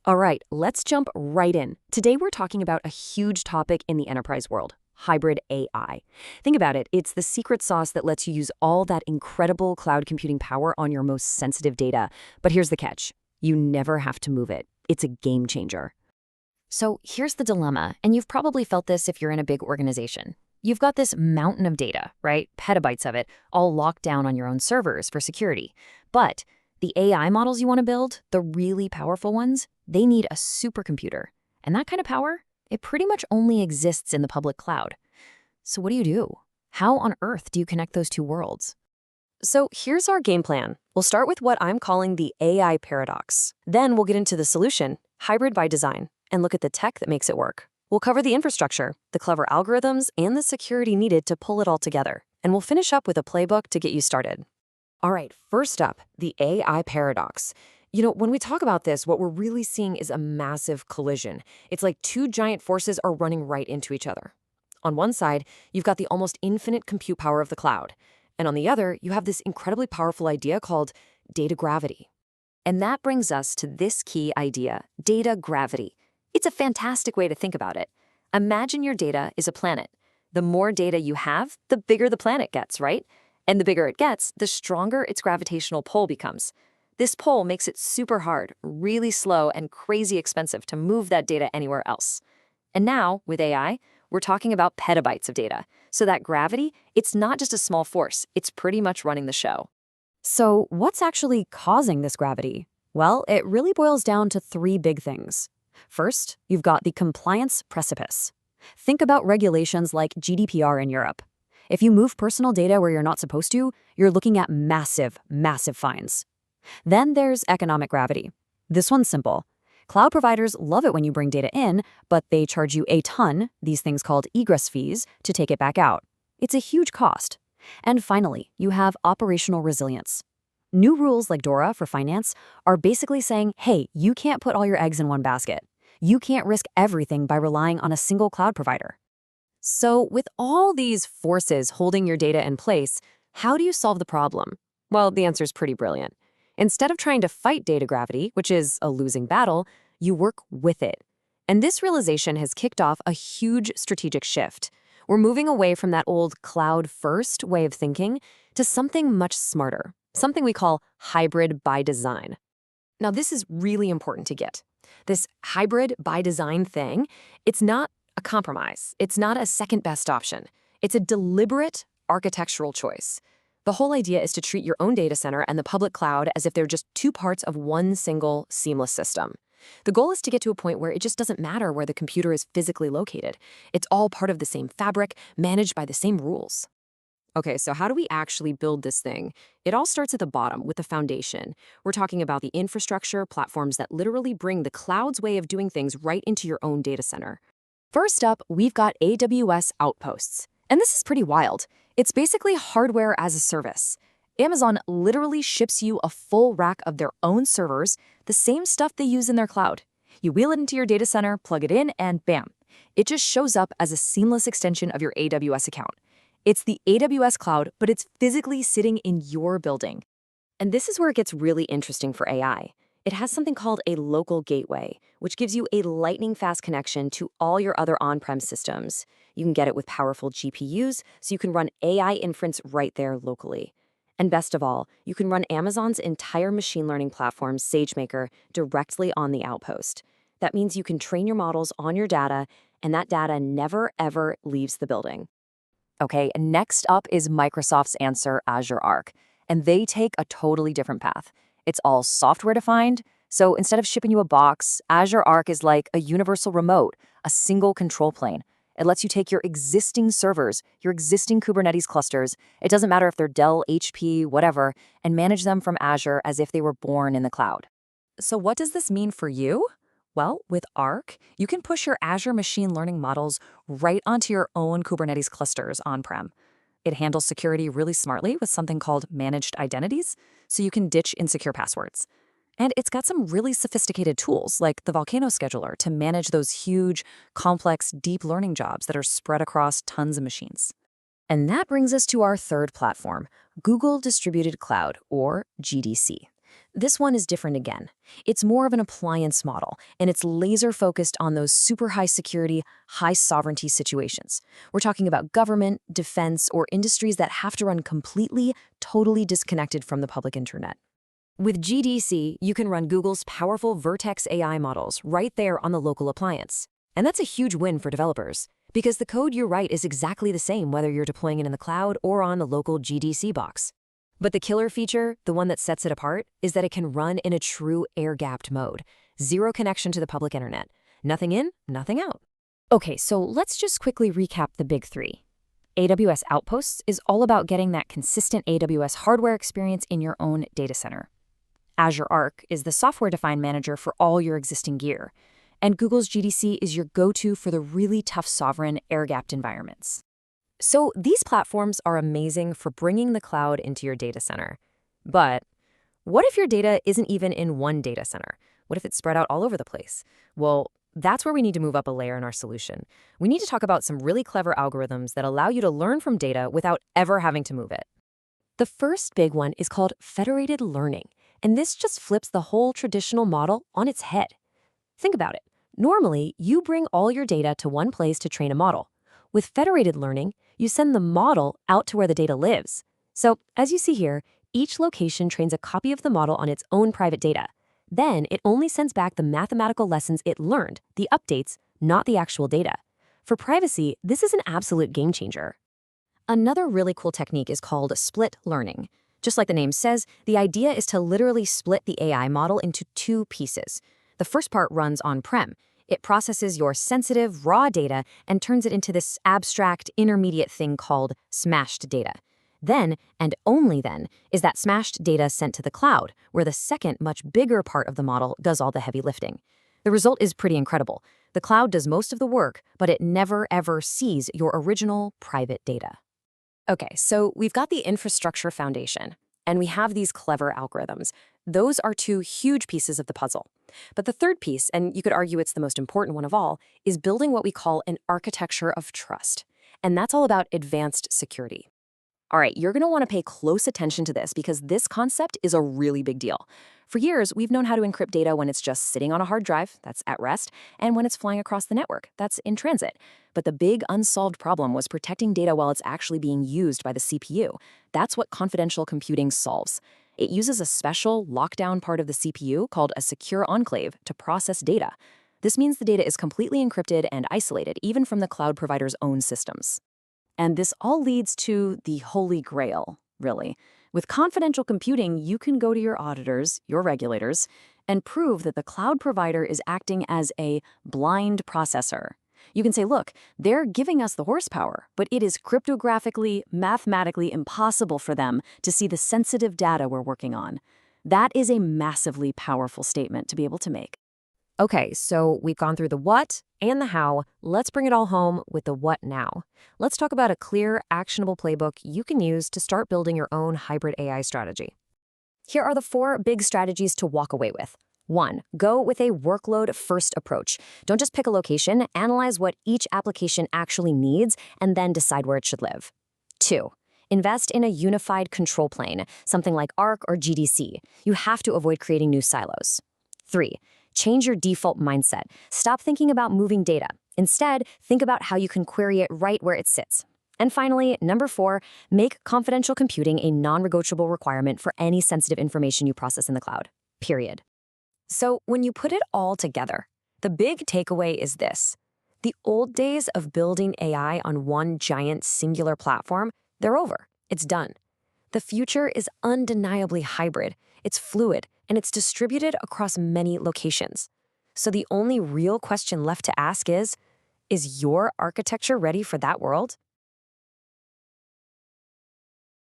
All right, let's jump right in. Today we're talking about a huge topic in the enterprise world, hybrid AI. Think about it, it's the secret sauce that lets you use all that incredible cloud computing power on your most sensitive data. But here's the catch. You never have to move it. It's a game changer. So here's the dilemma, and you've probably felt this if you're in a big organization. You've got this mountain of data, right? Petabytes of it, all locked down on your own servers for security. But the AI models you want to build, the really powerful ones, they need a supercomputer. And that kind of power, it pretty much only exists in the public cloud. So what do? How on earth do you connect those two worlds? So here's our game plan. We'll start with what I'm calling the AI paradox. Then we'll get into the solution, hybrid by design, and look at the tech that makes it work. We'll cover the infrastructure, the clever algorithms, and the security needed to pull it all together. And we'll finish up with a playbook to get you started. All right, first up, the AI paradox. When we talk about this, what we're really seeing is a massive collision. It's like two giant forces are running right into each other. On one side, you've got the almost infinite compute power of the cloud. And on the other, you have this incredibly powerful idea called data gravity. And that brings us to this key idea, data gravity. It's a fantastic way to think about it. Imagine your data is a planet. The more data you have, the bigger the planet gets, right? And the bigger it gets, the stronger its gravitational pull becomes. This pull makes it super hard, really slow, and crazy expensive to move that data anywhere else. And now, with AI, we're talking about petabytes of data. So that gravity, it's not just a small force, it's pretty much running the show. So what's actually causing this gravity? Well, it really boils down to three big things. First, you've got the compliance precipice. Think about regulations like GDPR in Europe. If you move personal data where you're not supposed to, you're looking at massive, massive fines. Then there's economic gravity. This one's simple. Cloud providers love it when you bring data in, but they charge you a ton, these things called egress fees, to take it back out. It's a huge cost. And finally, you have operational resilience. New rules like DORA for finance are basically saying, hey, you can't put all your eggs in one basket. You can't risk everything by relying on a single cloud provider. So with all these forces holding your data in place, how do you solve the problem? Well, the answer is pretty brilliant. Instead of trying to fight data gravity, which is a losing battle, you work with it. And this realization has kicked off a huge strategic shift. We're moving away from that old cloud-first way of thinking to something much smarter, something we call hybrid by design. Now, this is really important to get. This hybrid by design thing, it's not a compromise. It's not a second best option. It's a deliberate architectural choice. The whole idea is to treat your own data center and the public cloud as if they're just two parts of one single seamless system. The goal is to get to a point where it just doesn't matter where the computer is physically located. It's all part of the same fabric, managed by the same rules. Okay, so how do we actually build this thing? It all starts at the bottom with the foundation. We're talking about the infrastructure platforms that literally bring the cloud's way of doing things right into your own data center. First up, we've got AWS Outposts. And this is pretty wild. It's basically hardware as a service. Amazon literally ships you a full rack of their own servers, the same stuff they use in their cloud. You wheel it into your data center, plug it in, and bam. It just shows up as a seamless extension of your AWS account. It's the AWS cloud, but it's physically sitting in your building. And this is where it gets really interesting for AI. It has something called a local gateway, which gives you a lightning-fast connection to all your other on-prem systems. You can get it with powerful GPUs, so you can run AI inference right there locally. And best of all, you can run Amazon's entire machine learning platform, SageMaker, directly on the Outpost. That means you can train your models on your data, and that data never, ever leaves the building. Okay, next up is Microsoft's answer, Azure Arc. And they take a totally different path. It's all software-defined, so instead of shipping you a box, Azure Arc is like a universal remote, a single control plane. It lets you take your existing servers, your existing Kubernetes clusters, it doesn't matter if they're Dell, HP, whatever, and manage them from Azure as if they were born in the cloud. So what does this mean for you? Well, with Arc, you can push your Azure machine learning models right onto your own Kubernetes clusters on-prem. It handles security really smartly with something called managed identities, so you can ditch insecure passwords. And it's got some really sophisticated tools like the Volcano Scheduler to manage those huge, complex, deep learning jobs that are spread across tons of machines. And that brings us to our third platform, Google Distributed Cloud, or GDC. this one is different again. It's more of an appliance model, and it's laser-focused on those super high security, high sovereignty situations. We're talking about government, defense, or industries that have to run completely, totally disconnected from the public internet. With GDC, you can run Google's powerful Vertex AI models right there on the local appliance. And that's a huge win for developers, because the code you write is exactly the same whether you're deploying it in the cloud or on the local GDC box. But the killer feature, the one that sets it apart, is that it can run in a true air-gapped mode. Zero connection to the public internet. Nothing in, nothing out. Okay, so let's just quickly recap the big three. AWS Outposts is all about getting that consistent AWS hardware experience in your own data center. Azure Arc is the software-defined manager for all your existing gear. And Google's GDC is your go-to for the really tough sovereign air-gapped environments. So these platforms are amazing for bringing the cloud into your data center. But what if your data isn't even in one data center? What if it's spread out all over the place? Well, that's where we need to move up a layer in our solution. We need to talk about some really clever algorithms that allow you to learn from data without ever having to move it. The first big one is called federated learning, and this just flips the whole traditional model on its head. Think about it. Normally, you bring all your data to one place to train a model. With federated learning, you send the model out to where the data lives. So, as you see here, each location trains a copy of the model on its own private data. Then, it only sends back the mathematical lessons it learned, the updates, not the actual data. For privacy, this is an absolute game changer. Another really cool technique is called split learning. Just like the name says, the idea is to literally split the AI model into two pieces. The first part runs on-prem. It processes your sensitive, raw data and turns it into this abstract, intermediate thing called smashed data. Then, and only then, is that smashed data sent to the cloud, where the second, much bigger part of the model does all the heavy lifting. The result is pretty incredible. The cloud does most of the work, but it never, ever sees your original private data. Okay, so we've got the infrastructure foundation, and we have these clever algorithms. Those are two huge pieces of the puzzle. But the third piece, and you could argue it's the most important one of all, is building what we call an architecture of trust. And that's all about advanced security. All right, you're going to want to pay close attention to this because this concept is a really big deal. For years, we've known how to encrypt data when it's just sitting on a hard drive, that's at rest, and when it's flying across the network, that's in transit. But the big unsolved problem was protecting data while it's actually being used by the CPU. That's what confidential computing solves. It uses a special lockdown part of the CPU called a secure enclave to process data. This means the data is completely encrypted and isolated, even from the cloud provider's own systems. And this all leads to the holy grail, really. With confidential computing, you can go to your auditors, your regulators, and prove that the cloud provider is acting as a blind processor. You can say, look, they're giving us the horsepower, but it is cryptographically, mathematically impossible for them to see the sensitive data we're working on. That is a massively powerful statement to be able to make. Okay, so we've gone through the what and the how. Let's bring it all home with the what now. Let's talk about a clear, actionable playbook you can use to start building your own hybrid AI strategy. Here are the 4 big strategies to walk away with. 1. Go with a workload-first approach. Don't just pick a location, analyze what each application actually needs, and then decide where it should live. 2. Invest in a unified control plane, something like Arc or GDC. You have to avoid creating new silos. 3. Change your default mindset. Stop thinking about moving data. Instead, think about how you can query it right where it sits. And finally, number 4, make confidential computing a non-negotiable requirement for any sensitive information you process in the cloud. Period. So when you put it all together, the big takeaway is this. The old days of building AI on one giant singular platform, they're over. It's done. The future is undeniably hybrid. It's fluid, and it's distributed across many locations. So the only real question left to ask is your architecture ready for that world?